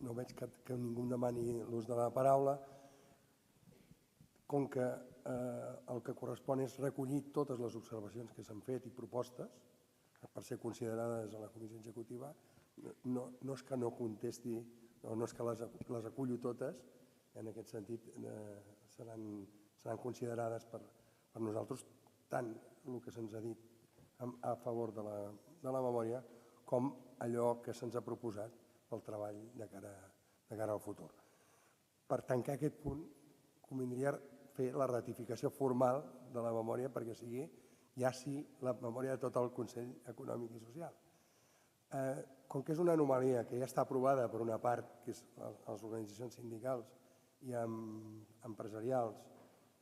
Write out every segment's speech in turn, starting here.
no veig que ningú em demani l'ús de la paraula. Com que el que correspon és recollir totes les observacions que s'han fet i propostes per ser considerades a la comissió executiva, no és que no contesti, no és que les acullo totes, en aquest sentit seran considerades per nosaltres tant el que se'ns ha dit a favor de la memòria com allò que se'ns ha proposat pel treball de cara al futur. Per tancar aquest punt, convindria fer la ratificació formal de la memòria perquè sigui ja sí la memòria de tot el Consell Econòmic i Social. Com que és una anomalia que ja està aprovada per una part, que és les organitzacions sindicals i empresarials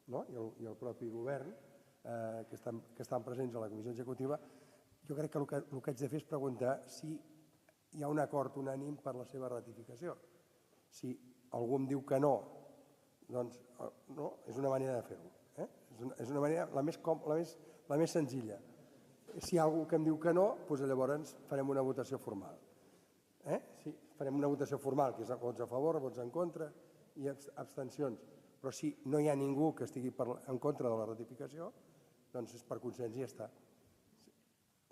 i el propi govern, que estan presents a la comissió executiva, jo crec que el que haig de fer és preguntar si hi ha un acord unànim per la seva ratificació. Si algú em diu que no, doncs no, és una manera de fer-ho. És una manera la més senzilla. Si hi ha algú que em diu que no, doncs llavors farem una votació formal. Farem una votació formal, que és vots a favor, vots en contra i abstencions. Però si no hi ha ningú que estigui en contra de la ratificació, doncs és per consens i ja està.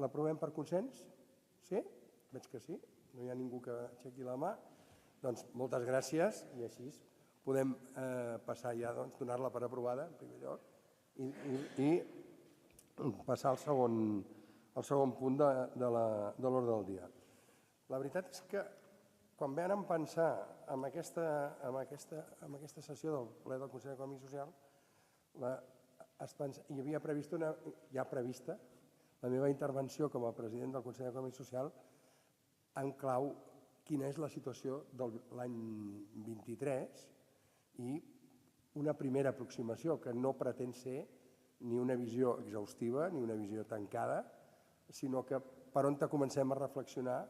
L'aprovem per consens? Sí? Veig que sí. No hi ha ningú que aixequi la mà. Doncs moltes gràcies i així podem passar ja, donar-la per aprovada, en primer lloc, i passar al segon punt de l'ordre del dia. La veritat és que quan vam pensar en aquesta sessió del ple del Consell Econòmic i Social, hi havia prevista la meva intervenció com a president del Consell Econòmic i Social en clau quina és la situació de l'any 23 i una primera aproximació que no pretén ser ni una visió exhaustiva ni una visió tancada, sinó que per on comencem a reflexionar,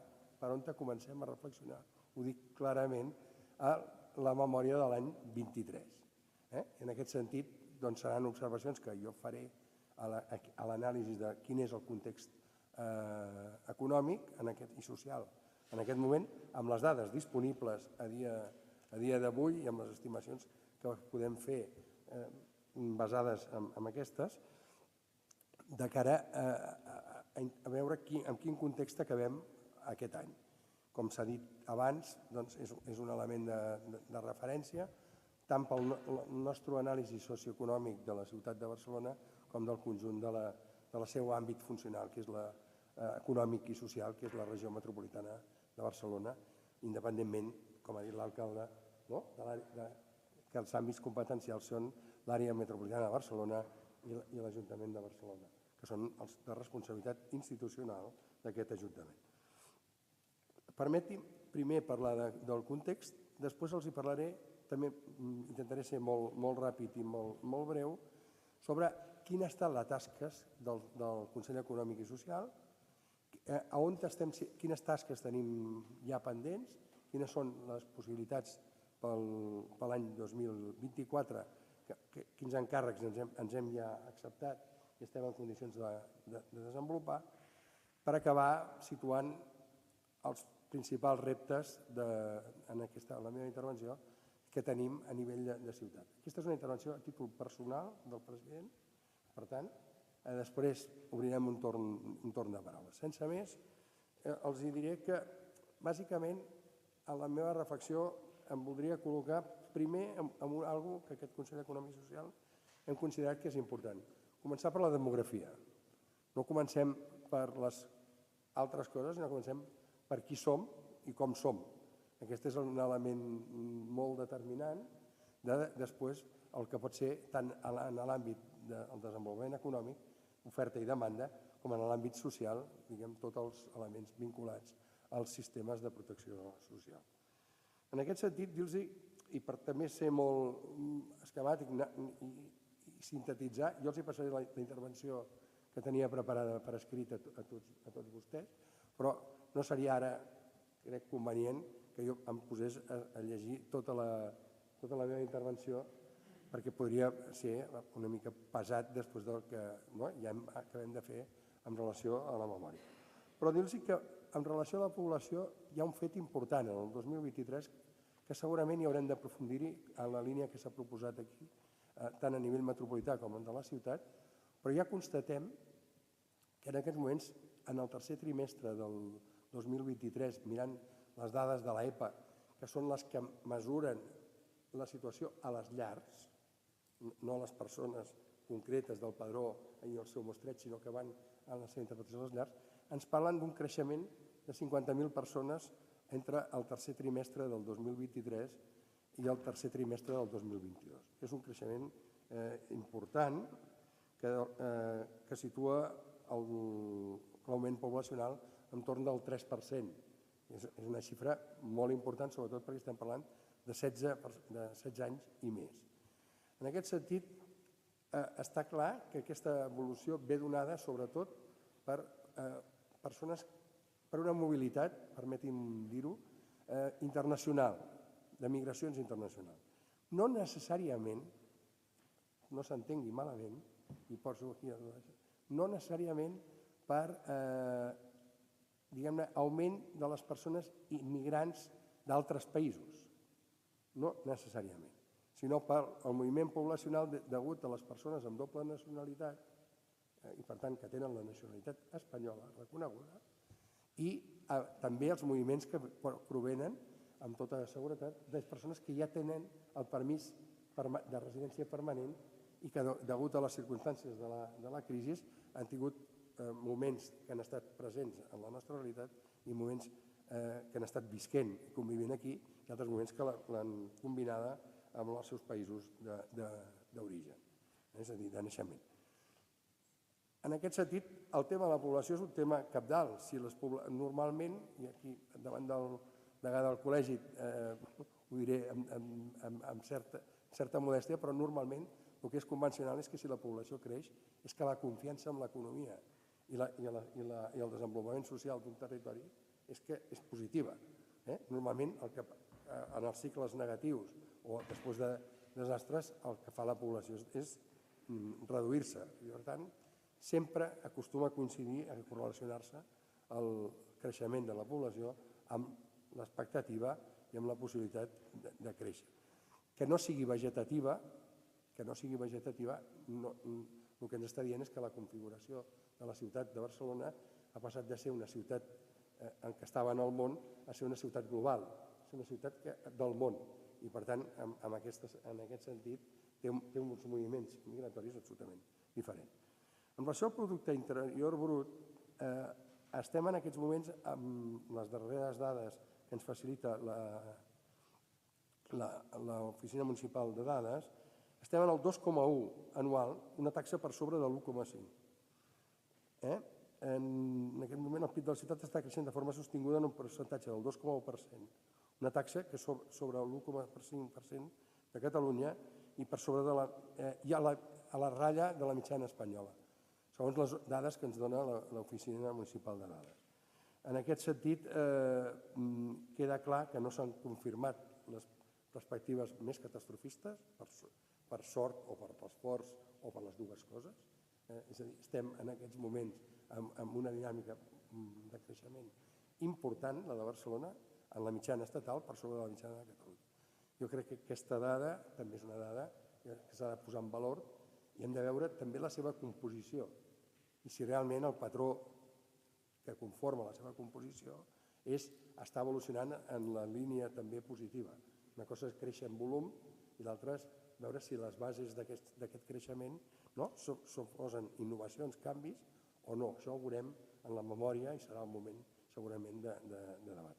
ho dic clarament, a la memòria de l'any 23. En aquest sentit, seran observacions que jo faré a l'anàlisi de quin és el context econòmic i social en aquest moment, amb les dades disponibles a dia d'avui i amb les estimacions que podem fer basades en aquestes, de cara a veure en quin context acabem aquest any. Com s'ha dit abans, és un element de referència tant pel nostre anàlisi socioeconòmic de la ciutat de Barcelona com del conjunt del seu àmbit funcional, que és econòmic i social, que és la regió metropolitana de Barcelona, independentment, com ha dit l'alcalde, que els àmbits competencials són l'àrea metropolitana de Barcelona i l'Ajuntament de Barcelona, que són de responsabilitat institucional d'aquest Ajuntament. Permeti'm primer parlar del context, després els hi parlaré, també intentaré ser molt ràpid i molt breu, sobre quines han estat les tasques del Consell Econòmic i Social, quines tasques tenim ja pendents, quines són les possibilitats per l'any 2024, quins encàrrecs ens hem ja acceptat i estem en condicions de desenvolupar, per acabar situant els principals reptes en la meva intervenció que tenim a nivell de ciutat. Aquesta és una intervenció a títol personal del president, per tant, després obrirem un torn de paraules. Sense més, els diré que, bàsicament, en la meva reflexió em voldria col·locar primer en alguna cosa que aquest Consell Econòmic i Social hem considerat que és important. Començar per la demografia. No comencem per les altres coses, sinó comencem per qui som i com som. Aquest és un element molt determinant de després el que pot ser tant en l'àmbit del desenvolupament econòmic, oferta i demanda, com en l'àmbit social, diguem, tots els elements vinculats als sistemes de protecció social. En aquest sentit, dir-los, i per també ser molt esquemàtic i sintetitzar, jo els passaré la intervenció que tenia preparada per escrit a tots vostès, però no seria ara, crec, convenient que jo em posés a llegir tota la meva intervenció perquè podria ser una mica pesat després del que ja acabem de fer en relació a la memòria. Però dir-los que en relació a la població hi ha un fet important en el 2023 que segurament hi haurem d'aprofundir-hi en la línia que s'ha proposat aquí, tant a nivell metropolità com de la ciutat, però ja constatem que en aquests moments, en el tercer trimestre del 2023, mirant les dades de l'EPA, que són les que mesuren la situació a les llars, no a les persones concretes del padró i el seu mostreig, sinó que van a la seva interpretació de les llars, ens parlen d'un creixement de 50.000 persones entre el tercer trimestre del 2023 i el tercer trimestre del 2022. És un creixement important que situa l'augment poblacional entorn del 3%. És una xifra molt important, sobretot perquè estem parlant de 16 anys i més. En aquest sentit, està clar que aquesta evolució ve donada sobretot per persones, per una mobilitat, permeti'm dir-ho, internacional, de migracions internacionals. No necessàriament, no s'entengui malament, i poso aquí, no necessàriament per diguem-ne, augment de les persones immigrants d'altres països, no necessàriament, sinó pel moviment poblacional degut a les persones amb doble nacionalitat i, per tant, que tenen la nacionalitat espanyola reconeguda, i també els moviments que provenen, amb tota seguretat, de persones que ja tenen el permís de residència permanent i que, degut a les circumstàncies de la crisi, han tingut moments que han estat presents en la nostra realitat i moments que han estat visquent i convivint aquí i altres moments que l'han combinada amb els seus països d'origen, és a dir, de naixement. En aquest sentit, el tema de la població és un tema cabdal. Normalment, i aquí davant del degà del col·legi ho diré amb certa modèstia, però normalment el que és convencional és que si la població creix és que la confiança en l'economia i el desenvolupament social d'un territori és positiva. Normalment, en els cicles negatius o després de desastres, el que fa la població és reduir-se. I, per tant, sempre acostuma a coincidir, a correlacionar-se el creixement de la població amb l'expectativa i amb la possibilitat de créixer. Que no sigui vegetativa, el que ens està dient és que la configuració de la ciutat de Barcelona ha passat de ser una ciutat en què estava en el món a ser una ciutat global, a ser una ciutat del món. I, per tant, en aquest sentit, té uns moviments migratoris absolutament diferents. En relació al producte interior brut, estem en aquests moments amb les darreres dades que ens facilita l'Oficina Municipal de Dades, estem en el 2,1 anual, una taxa per sobre de l'1,5. En aquest moment el PIB de la ciutat està creixent de forma sostinguda en un percentatge del 2,1%, una taxa que és sobre l'1,5% de Catalunya i per sobre a la ratlla de la mitjana espanyola, segons les dades que ens dona l'Oficina Municipal de Dades. En aquest sentit, queda clar que no s'han confirmat les perspectives més catastrofistes, per sort o per l'esforç o per les dues coses. És a dir, estem en aquests moments amb una dinàmica de creixement important, la de Barcelona, en la mitjana estatal per sobre de la mitjana de Catalunya. Jo crec que aquesta dada també és una dada que s'ha de posar en valor i hem de veure també la seva composició i si realment el patró que conforma la seva composició està evolucionant en la línia també positiva. Una cosa és créixer en volum i l'altra és veure si les bases d'aquest creixement suposen innovacions, canvis o no. Això ho veurem en la memòria i serà el moment segurament de debat.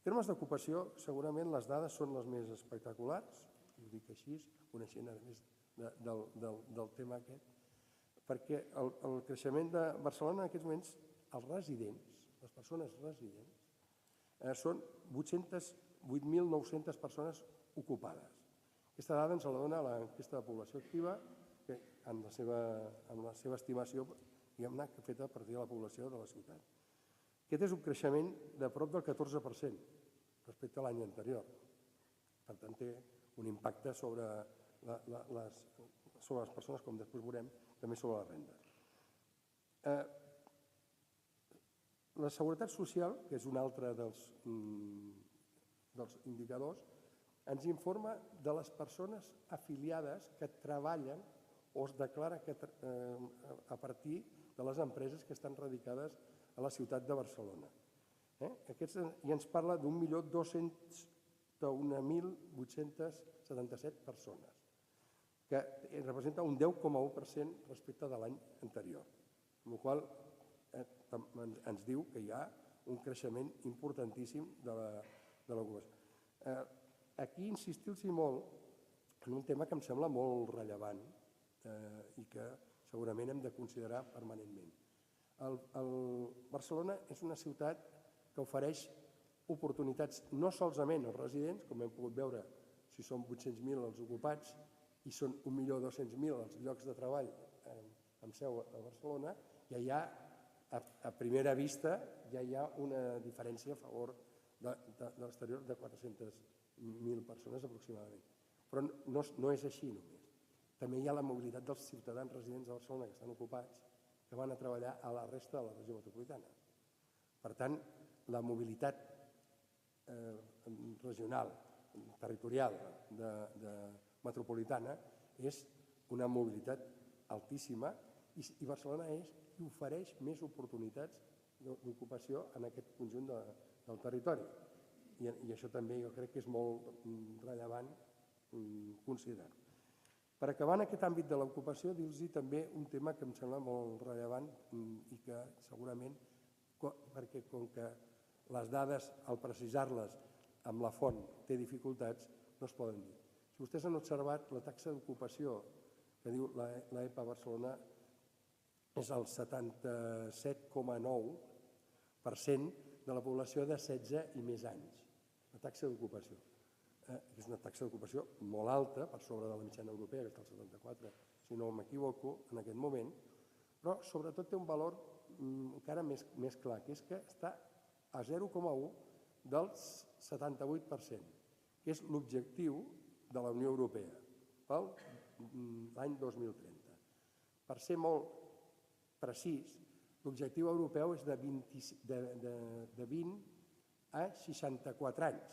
En termes d'ocupació, segurament les dades són les més espectaculars, ho dic així, coneixent a més del tema aquest, perquè el creixement de Barcelona en aquests moments, els residents, les persones residents, són 8.900 persones ocupades. Aquesta dada ens la dona l'enquesta de població activa, que amb la seva estimació feta a partir de la població de la ciutat. Aquest és un creixement de prop del 14% respecte a l'any anterior. Per tant, té un impacte sobre les persones, com després veurem, també sobre les rendes. La seguretat social, que és un altre dels indicadors, ens informa de les persones afiliades que treballen o es declara a partir de les empreses que estan radicades a la ciutat de Barcelona. I ens parla d'1.201.877 persones, que representa un 10,1% respecte de l'any anterior, amb la qual cosa ens diu que hi ha un creixement importantíssim de l'ocupació. Aquí insistir-los molt en un tema que em sembla molt rellevant i que segurament hem de considerar permanentment. Barcelona és una ciutat que ofereix oportunitats no solament als residents, com hem pogut veure, si són 800.000 els ocupats i són 1.200.000 els llocs de treball amb seu a Barcelona, ja hi ha, a primera vista, ja hi ha una diferència a favor de l'exterior de 400.000 persones aproximadament. Però no és així només. També hi ha la mobilitat dels ciutadans residents de Barcelona que estan ocupats, que van a treballar a la resta de la regió metropolitana. Per tant, la mobilitat regional, territorial, metropolitana, és una mobilitat altíssima i Barcelona és qui ofereix més oportunitats d'ocupació en aquest conjunt del territori. I això també jo crec que és molt rellevant considerar-ho. Per acabar en aquest àmbit de l'ocupació, dir-los també un tema que em sembla molt rellevant i que segurament, perquè com que les dades, al precisar-les amb la font, té dificultats, no es poden dir. Si vostès han observat, la taxa d'ocupació que diu l'EPA Barcelona és el 77,9% de la població de 16 i més anys, la taxa d'ocupació. És una taxa d'ocupació molt alta, per sobre de la mitjana europea, que està al 74, si no m'equivoco, en aquest moment, però sobretot té un valor encara més clar, que és que està a 0,1 del 78%, que és l'objectiu de la Unió Europea per l'any 2030. Per ser molt precís, l'objectiu europeu és de 20 a 64 anys,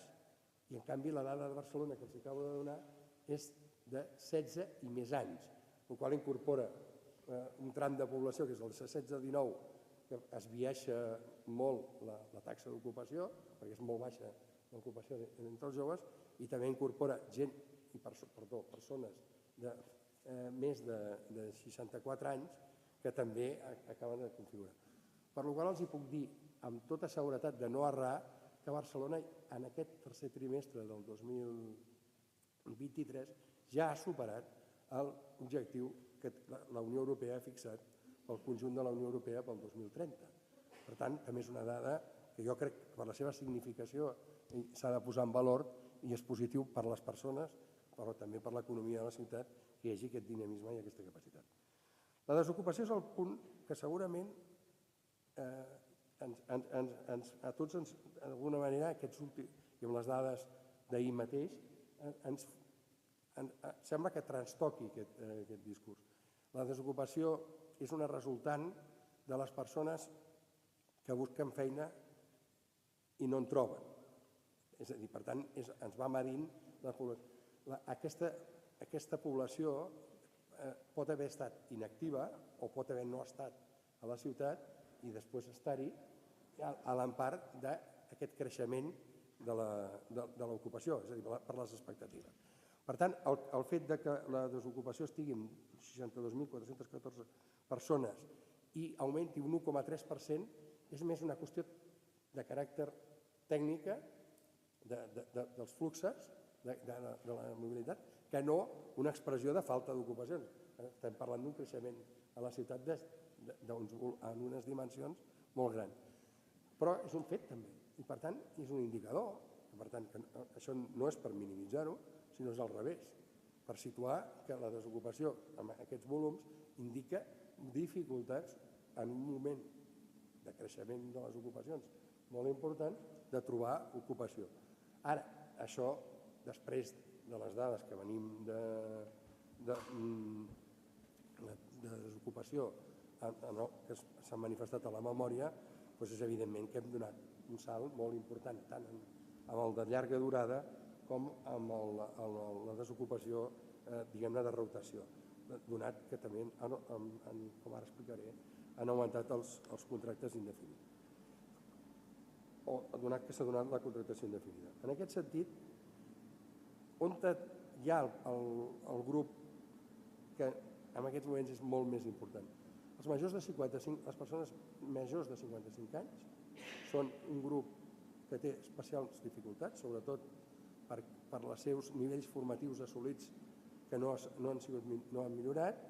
i en canvi la dada de Barcelona que els acabo de donar és de 16 i més anys, el qual incorpora un tram de població que és el de 16 a 19, que es biaixa molt la taxa d'ocupació, perquè és molt baixa l'ocupació entre els joves, i també incorpora persones de més de 64 anys que també acaben de configurar. Per la qual cosa els puc dir amb tota seguretat de no errar que Barcelona en aquest tercer trimestre del 2023 ja ha superat l'objectiu que la Unió Europea ha fixat pel conjunt de la Unió Europea pel 2030. Per tant, també és una dada que jo crec que per la seva significació s'ha de posar en valor i és positiu per a les persones, però també per l'economia de la ciutat, que hi hagi aquest dinamisme i aquesta capacitat. La desocupació és el punt que segurament a tots, d'alguna manera, i amb les dades d'ahir mateix, sembla que trastoqui aquest discurs. La desocupació és una resultant de les persones que busquen feina i no en troben. És a dir, per tant, ens va medint la població. Aquesta població pot haver estat inactiva o pot haver no estat a la ciutat i després estar-hi a l'empar d'aquest creixement de l'ocupació, és a dir, per les expectatives. Per tant, el fet que la desocupació estigui en 62.414 persones i augmenti un 1,3% és més una qüestió de caràcter tècnica dels fluxos de la mobilitat que no una expressió de falta d'ocupació. Estem parlant d'un creixement a la ciutat en unes dimensions molt grans. Però és un fet també, i per tant és un indicador. Per tant, això no és per minimitzar-ho, sinó és al revés, per situar que la desocupació amb aquests volums indica dificultats en un moment de creixement de les ocupacions molt important de trobar ocupació. Ara, això, després de les dades que venim de desocupació que s'han manifestat a la memòria, és evidentment que hem donat un salt molt important, tant amb el de llarga durada com amb la desocupació, diguem-ne, de rotació, donat que també, com ara explicaré, han augmentat els contractes indefinits, o donat que s'ha donat la contractació indefinida. En aquest sentit, on hi ha el grup que en aquests moments és molt més important? Les persones majors de 55 anys són un grup que té especials dificultats, sobretot per els seus nivells formatius assolits que no han millorat,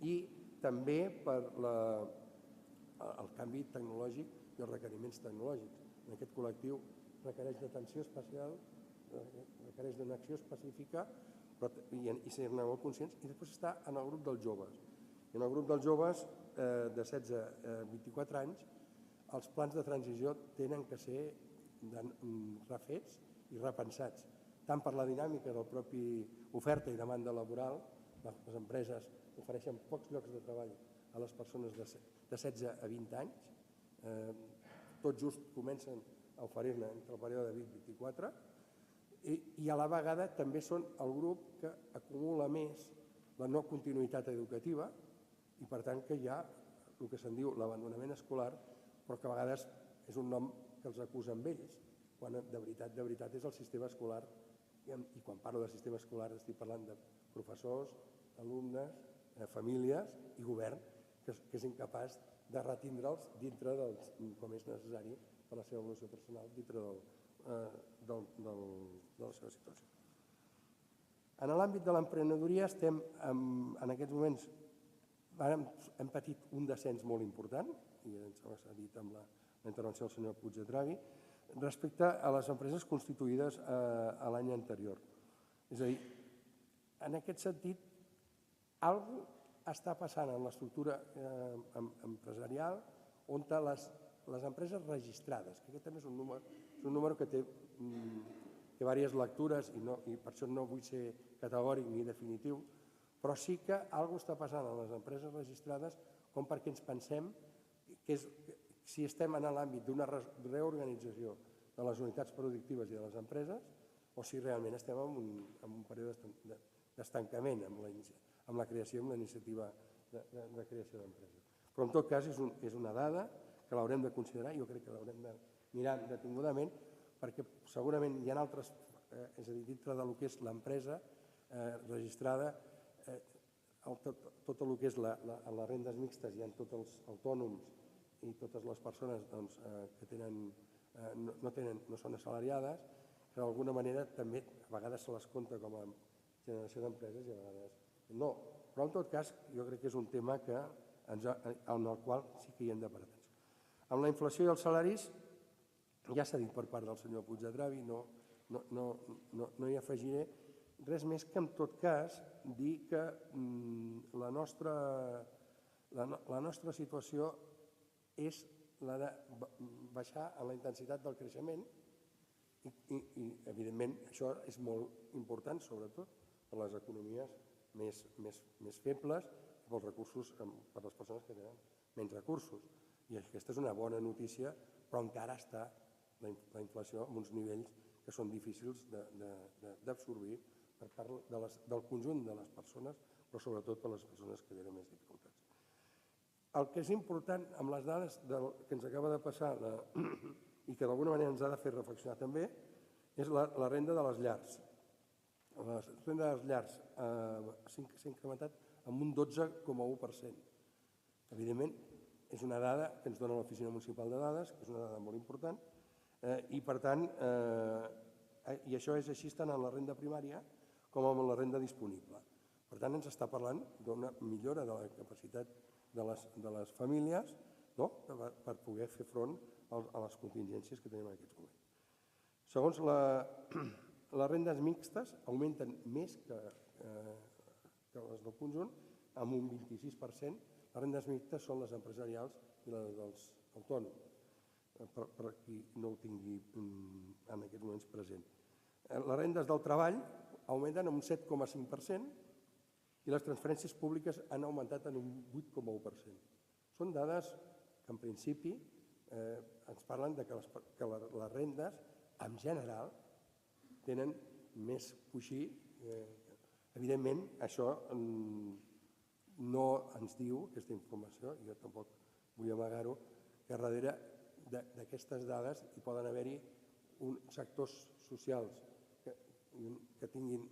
i també per el canvi tecnològic i els requeriments tecnològics. En aquest col·lectiu requereix d'atenció especial, requereix d'una acció específica, i ser-ne molt conscients. I després està en el grup dels joves. En el grup dels joves de 16 a 24 anys, els plans de transició tenen que ser refets i repensats, tant per la dinàmica del propi oferta i demanda laboral. Les empreses ofereixen pocs llocs de treball a les persones de 16 a 20 anys, tot just comencen a oferir-ne entre el període de 20 i 24, i a la vegada també són el grup que acumula més la no continuïtat educativa, i per tant que hi ha el que se'n diu l'abandonament escolar, però que a vegades és un nom que els acusa amb ells, quan de veritat és el sistema escolar, i quan parlo de sistema escolar estic parlant de professors, alumnes, famílies i govern, que és incapaç de retindre'ls dintre com és necessari per la seva evolució personal, dintre de la seva situació. En l'àmbit de l'emprenedoria estem en aquests moments, hem patit un descens molt important, i s'ha dit amb la intervenció del senyor Puig de Travi, respecte a les empreses constituïdes l'any anterior. És a dir, en aquest sentit, alguna cosa està passant en l'estructura empresarial on les empreses registrades, que aquest també és un número que té diverses lectures i per això no vull ser categòric ni definitiu, però sí que alguna cosa està passant en les empreses registrades com perquè ens pensem que si estem en l'àmbit d'una reorganització de les unitats productives i de les empreses o si realment estem en un període d'estancament amb la creació i amb la iniciativa de creació d'empreses. Però en tot cas és una dada que l'haurem de considerar, jo crec que l'haurem de mirar detingudament, perquè segurament hi ha altres, és a dir, dintre del que és l'empresa registrada, tot el que és les rendes mixtes, hi ha tots els autònoms i totes les persones que no són assalariades, que d'alguna manera també a vegades se les compta com a generació d'empreses i a vegades no. Però en tot cas jo crec que és un tema en el qual sí que hi hem de parar atenció. Amb la inflació i els salaris, ja s'ha dit per part del senyor Puig de Travi, no hi afegiré res més que en tot cas dir que la nostra situació és la de baixar en la intensitat del creixement i evidentment això és molt important, sobretot per les economies més febles i pels recursos, per les persones que tenen menys recursos. I aquesta és una bona notícia, però encara està la inflació en uns nivells que són difícils d'absorbir per part del conjunt de les persones, però sobretot per les persones que tenen més dificultats. El que és important amb les dades que ens acaba de passar i que d'alguna manera ens ha de fer reflexionar també és la renda de les llars. La renda de les llars s'ha incrementat en un 12,1%. Evidentment, és una dada que ens dona l'Oficina Municipal de Dades, que és una dada molt important, i per tant, i això és així tant en la renda primària com en la renda disponible. Per tant, ens està parlant d'una millora de la capacitat de les famílies per poder fer front a les contingències que tenim en aquests moments. Segons les rendes mixtes augmenten més que les del conjunt, amb un 26%. Les rendes mixtes són les empresarials i les dels autònoms, per qui no ho tingui en aquests moments present. Les rendes del treball augmenten en un 7,5% i les transferències públiques han augmentat en un 8,1%. Són dades que en principi ens parlen que les rendes, en general, tenen més coixí. Evidentment, això no ens diu, aquesta informació, jo tampoc vull amagar-ho, que darrere d'aquestes dades hi poden haver-hi sectors socials que tinguin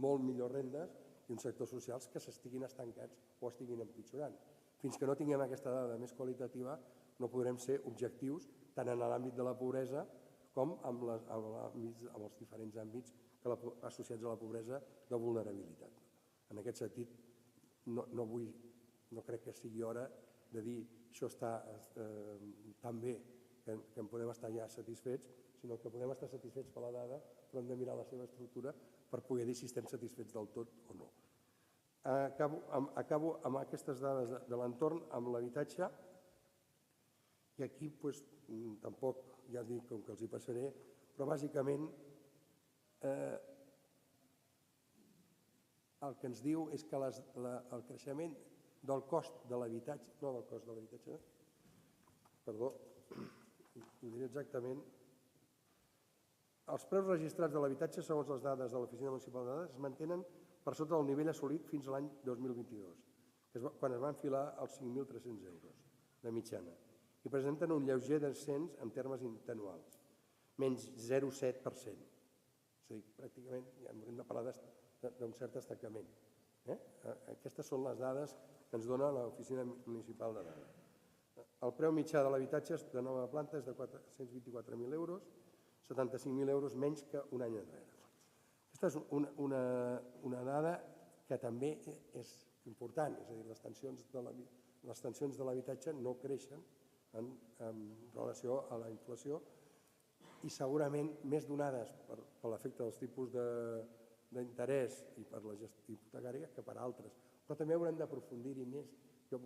molt millors rendes i uns sectors socials que s'estiguin estancats o estiguin empitjorant. Fins que no tinguem aquesta dada més qualitativa no podrem ser objectius tant en l'àmbit de la pobresa com en els diferents àmbits associats a la pobresa de vulnerabilitat. En aquest sentit, no crec que sigui hora de dir això està tan bé que en podem estar ja satisfets, sinó que podem estar satisfets per la dada, però hem de mirar la seva estructura per poder dir si estem satisfets del tot o no. Acabo amb aquestes dades de l'entorn, amb l'habitatge, i aquí tampoc, ja us dic, com que els hi passaré, però bàsicament el que ens diu és que el creixement del cost de l'habitatge, no del cost de l'habitatge, perdó, ho diré exactament, els preus registrats de l'habitatge, segons les dades de l'Oficina Municipal de Dades, es mantenen per sota del nivell assolit fins a l'any 2022, quan es van filar els 5.300 euros de mitjana, i presenten un lleuger descens en termes interanuals, menys 0,7%. És a dir, pràcticament hem de parlar d'un cert estancament. Aquestes són les dades que ens dona l'Oficina Municipal de Dades. El preu mitjà de l'habitatge de nova planta és de 424.000 euros, 75.000 euros menys que un any enrere. Aquesta és una dada que també és important, és a dir, les tensions de l'habitatge no creixen en relació a la inflació i segurament més donades per l'efecte dels tipus d'interès i per la gestió hipotecària que per altres. Però també haurem d'aprofundir-hi més. Jo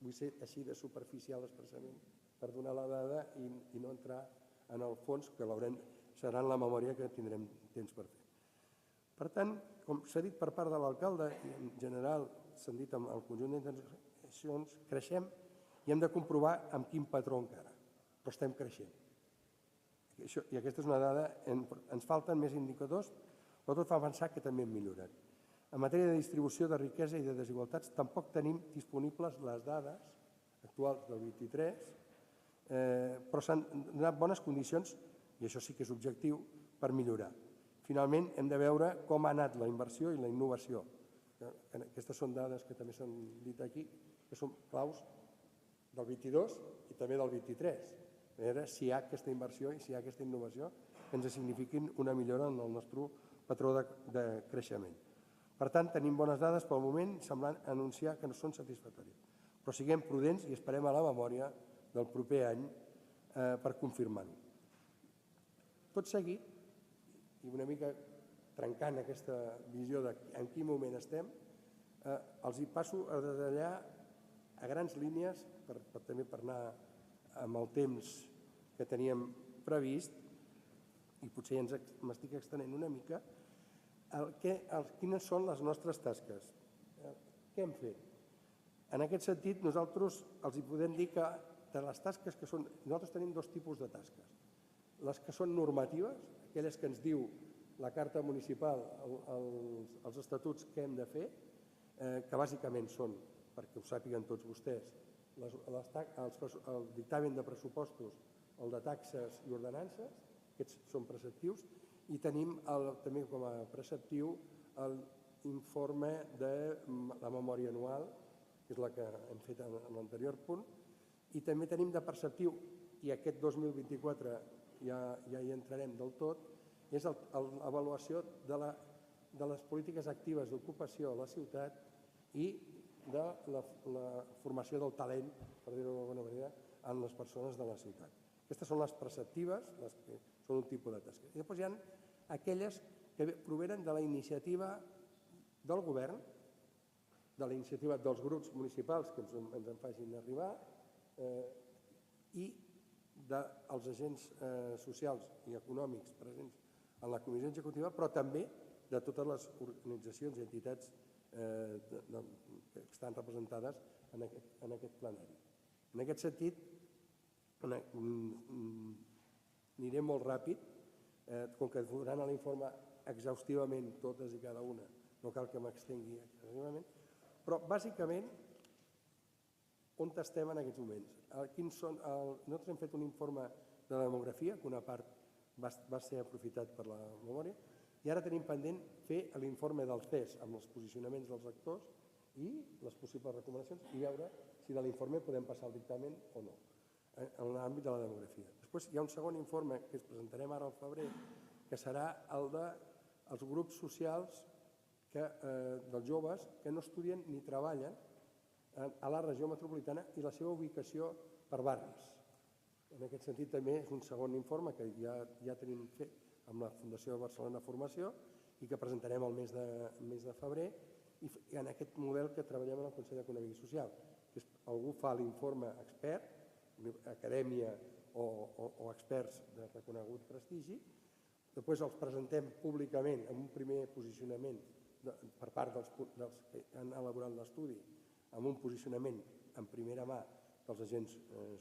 vull ser així de superficial expressament per donar la dada i no entrar en el fons, que serà en la memòria que tindrem temps per fer. Per tant, com s'ha dit per part de l'alcalde i en general s'han dit amb el conjunt d'intencions, creixem i hem de comprovar amb quin patró encara, però estem creixent. I aquesta és una dada, ens falten més indicadors, però tot fa pensar que també hem millorat. En matèria de distribució de riquesa i de desigualtats, tampoc tenim disponibles les dades actuals del 23, però s'han donat bones condicions, i això sí que és objectiu, per millorar. Finalment, hem de veure com ha anat la inversió i la innovació. Aquestes són dades que també s'han dit aquí, que són claus del 22 i també del 23. A veure si hi ha aquesta inversió i si hi ha aquesta innovació que ens signifiquin una millora en el nostre patró de creixement. Per tant, tenim bones dades pel moment, semblant anunciar que no són satisfactòries. Però siguem prudents i esperem a la memòria del proper any per confirmar-ho. Tot seguit, i una mica trencant aquesta visió de en quin moment estem, els hi passo a detallar a grans línies, també per anar amb el temps que teníem previst, i potser ja m'estic extenent una mica, quines són les nostres tasques. Què hem fet? En aquest sentit, nosaltres els hi podem dir que de les tasques que són... Nosaltres tenim dos tipus de tasques. Les que són normatives, aquelles que ens diu la Carta Municipal, els estatuts que hem de fer, que bàsicament són, perquè ho sàpiguen tots vostès, el dictamen de pressupostos, el de taxes i ordenances, aquests són preceptius, i tenim també com a preceptiu l'informe de la memòria anual, que és la que hem fet en l'anterior punt, i també tenim de preceptiu, i aquest 2024 ja hi entrarem del tot, és l'avaluació de les polítiques actives d'ocupació a la ciutat i de la formació del talent, per dir-ho d'alguna manera, en les persones de la ciutat. Aquestes són les preceptives, les que són un tipus de tasca. I després hi ha aquelles que provenen de la iniciativa del govern, de la iniciativa dels grups municipals que ens en facin arribar i dels agents socials i econòmics presents en la comissió executiva, però també de totes les organitzacions i entitats que estan representades en aquest plenari. En aquest sentit, Aniré molt ràpid, com que veuran a l'informe exhaustivament totes i cada una, no cal que m'extengui exhaustivament, però bàsicament on estem en aquests moments. Nosaltres hem fet un informe de la demografia, que una part va ser aprofitat per la memòria, i ara tenim pendent fer l'informe del CES amb els posicionaments dels actors i les possibles recomanacions i veure si de l'informe podem passar al dictamen o no, en l'àmbit de la demografia. Després hi ha un segon informe que ens presentarem ara al febrer, que serà el dels grups socials dels joves que no estudien ni treballen a la regió metropolitana i la seva ubicació per barris. En aquest sentit també és un segon informe que ja tenim fet amb la Fundació Barcelona Formació i que presentarem el mes de febrer i en aquest model que treballem en el Consell Econòmic i Social. Algú fa l'informe expert, acadèmia o experts de reconegut prestigi, després els presentem públicament amb un primer posicionament per part dels que han elaborat l'estudi, amb un posicionament en primera mà dels agents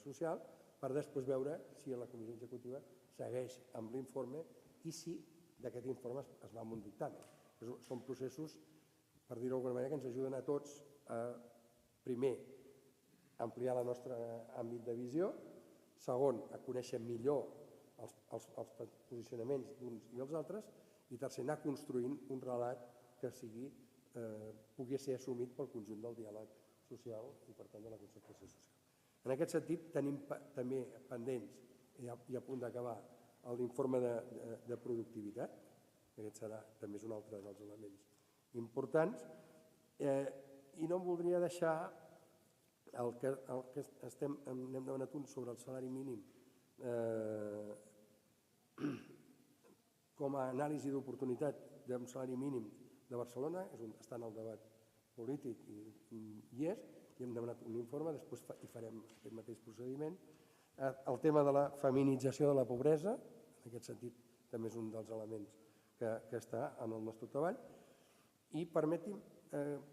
socials, per després veure si la Comissió Executiva segueix amb l'informe i si d'aquest informe es va amb un dictamen. Són processos, per dir-ho d'alguna manera, que ens ajuden a tots a, primer, ampliar el nostre àmbit de visió, segon, a conèixer millor els posicionaments d'uns i els altres, i tercer, anar construint un relat que pugui ser assumit pel conjunt del diàleg social i, per tant, de la concertació social. En aquest sentit, tenim també pendents i a punt d'acabar l'informe de productivitat, que aquest també és un altre dels elements importants, i no em voldria deixar el que n'hem demanat un sobre el salari mínim com a anàlisi d'oportunitat d'un salari mínim de Barcelona, està en el debat polític i és, i hem demanat un informe, després hi farem aquest mateix procediment. El tema de la feminització de la pobresa, en aquest sentit també és un dels elements que està en el nostre treball, i permeti'm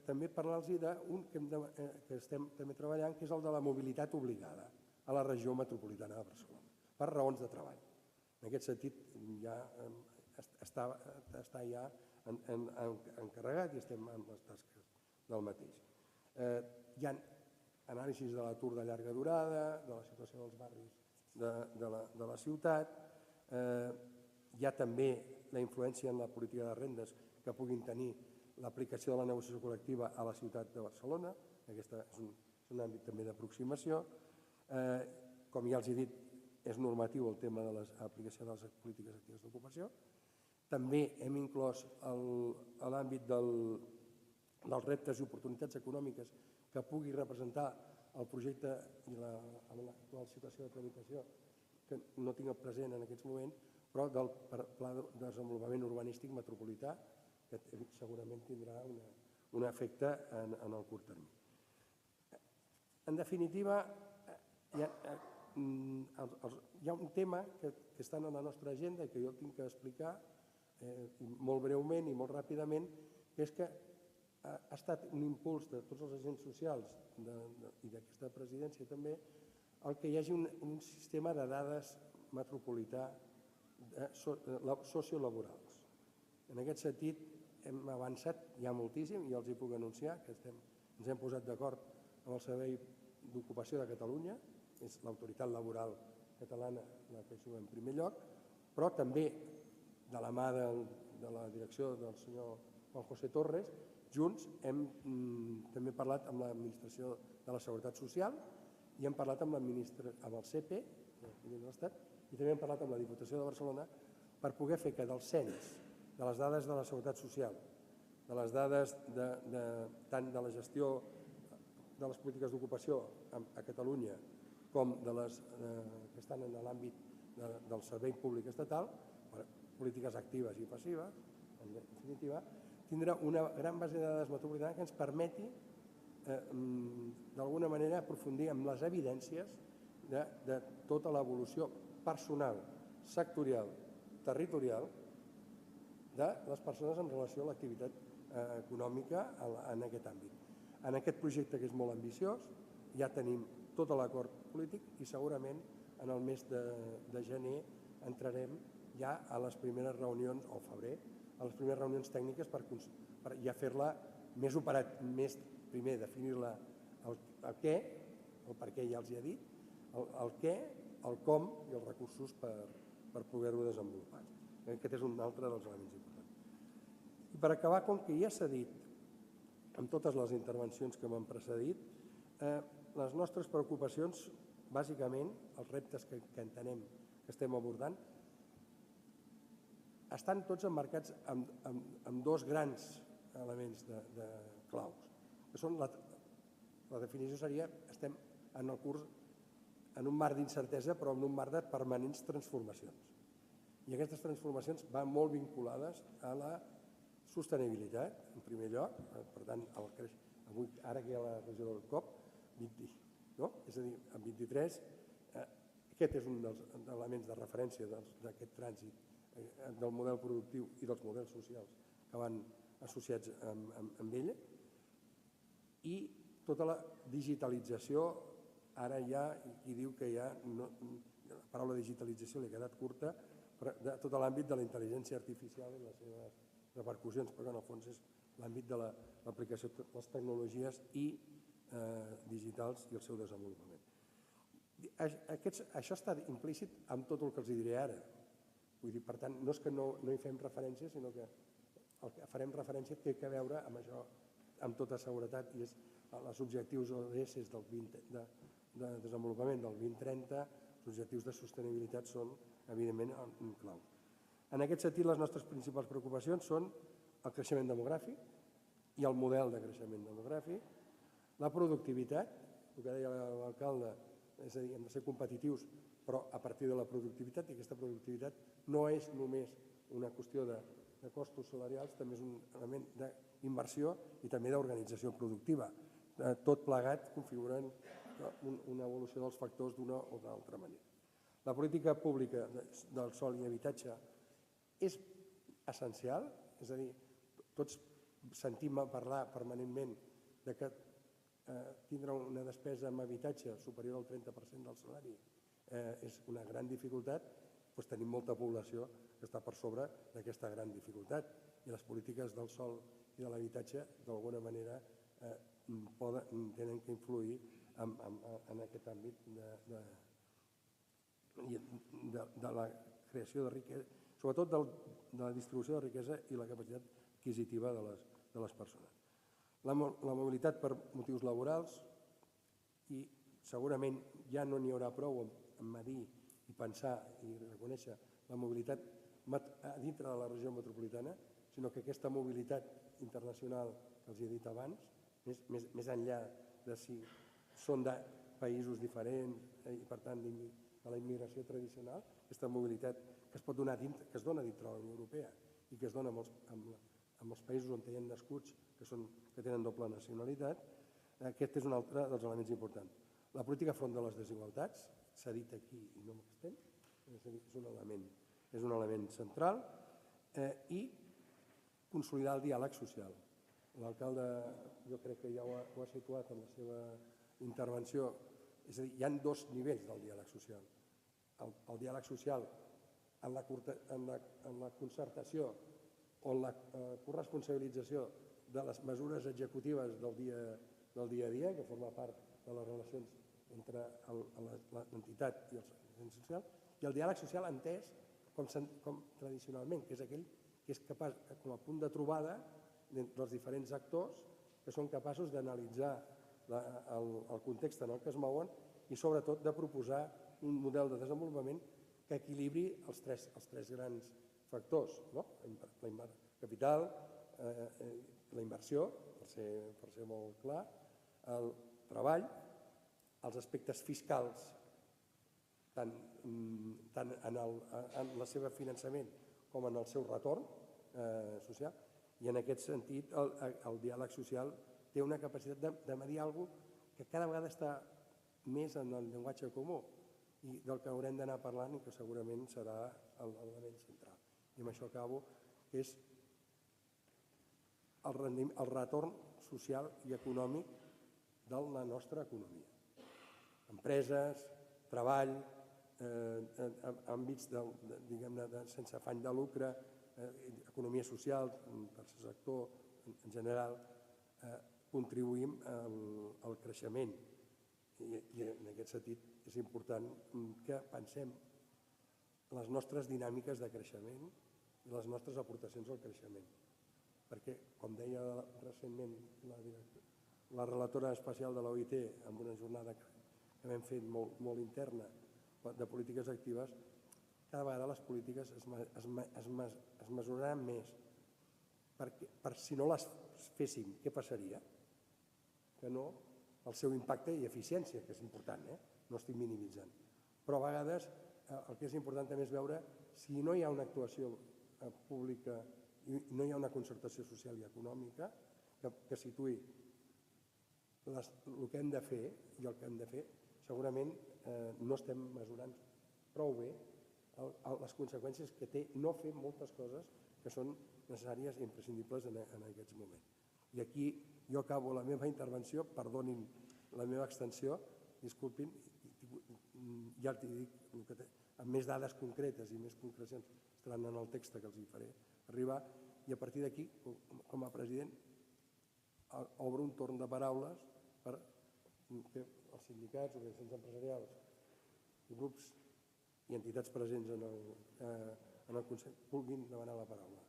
també parlar-los d'un que estem també treballant, que és el de la mobilitat obligada a la regió metropolitana de Barcelona, per raons de treball. En aquest sentit ja està ja encarregat i estem en les tasques del mateix. Hi ha anàlisis de l'atur de llarga durada, de la situació dels barris de la ciutat, hi ha també la influència en la política de rendes que puguin tenir l'aplicació de la negociació col·lectiva a la ciutat de Barcelona, aquest és un àmbit també d'aproximació. Com ja els he dit, és normatiu el tema de l'aplicació de les polítiques actives d'ocupació. També hem inclòs l'àmbit dels reptes i oportunitats econòmiques que pugui representar el projecte i l'actual situació de tramitació, que no tinc present en aquests moments, però del Pla de Desenvolupament Urbanístic Metropolità, que segurament tindrà un efecte en el curt termini. En definitiva, hi ha un tema que està en la nostra agenda i que jo tinc que explicar molt breument i molt ràpidament, que és que ha estat un impuls de tots els agents socials i d'aquesta presidència també el que hi hagi un sistema de dades metropolità sociolaborals. En aquest sentit hem avançat ja moltíssim i els hi puc anunciar que ens hem posat d'acord amb el Servei d'Ocupació de Catalunya, és l'autoritat laboral catalana la que juga en primer lloc, però també de la mà de la direcció del senyor Juan José Torres, junts hem també parlat amb l'administració de la Seguretat Social i hem parlat amb el CEPE de l'Estat i també hem parlat amb la Diputació de Barcelona per poder fer que del cens, de les dades de la Seguretat Social, de les dades tant de la gestió de les polítiques d'ocupació a Catalunya com de les que estan en l'àmbit del servei públic estatal, polítiques actives i passives, en definitiva, tindrà una gran base de dades metropolitana que ens permeti d'alguna manera aprofundir en les evidències de tota l'evolució personal, sectorial, territorial de les persones en relació a l'activitat econòmica en aquest àmbit. En aquest projecte, que és molt ambiciós, ja tenim tot l'acord polític i segurament en el mes de gener entrarem ja a les primeres reunions, o febrer, a les primeres reunions tècniques per ja fer-la més primer definir-la el què, el per què ja els hi he dit, el què, el com i els recursos per poder-ho desenvolupar. Aquest és un altre dels elements importants. I per acabar, com que ja s'ha dit amb totes les intervencions que m'han precedit, les nostres preocupacions, bàsicament, els reptes que entenem que estem abordant, estan tots emmarcats en dos grans elements claus, que són la definició seria estem en el curs en un marc d'incertesa però en un marc de permanents transformacions. I aquestes transformacions van molt vinculades a la sostenibilitat, en primer lloc, per tant, avui, ara que hi ha la regió del COP, és a dir, en 23, aquest és un dels elements de referència d'aquest trànsit del model productiu i dels models socials que van associats amb ella, i tota la digitalització, ara ja, qui diu que ja, la paraula digitalització li ha quedat curta, de tot l'àmbit de la intel·ligència artificial i les seves repercussions, perquè en el fons és l'àmbit de l'aplicació de les tecnologies i digitals i el seu desenvolupament. Això està implícit en tot el que els diré ara. Vull dir, per tant, no és que no hi fem referència, sinó que el que farem referència té a veure amb això amb tota seguretat, i és els objectius ODS de desenvolupament del 2030, els objectius de sostenibilitat són, evidentment, un clau. En aquest sentit, les nostres principals preocupacions són el creixement demogràfic i el model de creixement demogràfic, la productivitat, el que deia l'alcalde, és a dir, hem de ser competitius, però a partir de la productivitat, i aquesta productivitat no és només una qüestió de costos salarials, també és un element d'inversió i també d'organització productiva. Tot plegat configurant una evolució dels factors d'una o d'altra manera. La política pública del sòl i habitatge és essencial, és a dir, tots sentim parlar permanentment que tindre una despesa en habitatge superior al 30% del salari és una gran dificultat, doncs tenim molta població que està per sobre d'aquesta gran dificultat, i les polítiques del sòl i de l'habitatge d'alguna manera tenen que influir en aquest àmbit de la creació de riquesa, sobretot de la distribució de riquesa i la capacitat adquisitiva de les persones. La mobilitat per motius laborals, i segurament ja no n'hi haurà prou en medir i pensar i reconèixer la mobilitat dintre de la regió metropolitana, sinó que aquesta mobilitat internacional que els he dit abans, més enllà de si són de països diferents i per tant de la immigració tradicional, aquesta mobilitat que es pot donar que es dona dintre de la Unió Europea i que es dona amb els països on hi ha nascuts que tenen doble nacionalitat, aquest és un altre dels elements importants. La política front de les desigualtats, s'ha dit aquí i no m'extenc, és un element central, i consolidar el diàleg social. L'alcalde jo crec que ja ho ha situat en la seva intervenció, és a dir, hi ha dos nivells del diàleg social. El diàleg social en la concertació o en la corresponsabilització de les mesures executives del dia a dia, que forma part de les relacions entre l'entitat i els agents socials, i el diàleg social entès com tradicionalment, que és aquell que és capaç, com a punt de trobada dels diferents actors que són capaços d'analitzar el context en el que es mouen i sobretot de proposar un model de desenvolupament que equilibri els tres grans factors, capital, la inversió, per ser molt clar, el treball, els aspectes fiscals, tant en el seu finançament com en el seu retorn social, i en aquest sentit el diàleg social té una capacitat de mediar alguna cosa que cada vegada està més en el llenguatge comú i del que haurem d'anar parlant i que segurament serà l'element central. I amb això acabo, que és el retorn social i econòmic de la nostra economia. Empreses, treball àmbits sense afany de lucre, economia social, tercer sector en general, contribuïm al creixement. I en aquest sentit és important que pensem les nostres dinàmiques de creixement i les nostres aportacions al creixement. Perquè, com deia recentment la relatora especial de l'OIT en una jornada que hem fet molt interna de polítiques actives, cada vegada les polítiques es mesuraran més. Per si no les féssim, què passaria? Que no el seu impacte i eficiència, que és important, no estic minimitzant. Però a vegades el que és important també és veure si no hi ha una actuació pública i no hi ha una concertació social i econòmica que situï el que hem de fer i el que hem de fer, segurament no estem mesurant prou bé les conseqüències que té no fer moltes coses que són necessàries i imprescindibles en aquests moments. I aquí jo acabo la meva intervenció, perdonin la meva extensió, disculpin, ja els dic, amb més dades concretes i més concrecions estaran en el text que els hi faré arribar, i a partir d'aquí, com a president, obro un torn de paraules perquè els sindicats, organitzacions empresarials, grups i entitats presents en el Consell vulguin demanar la paraula.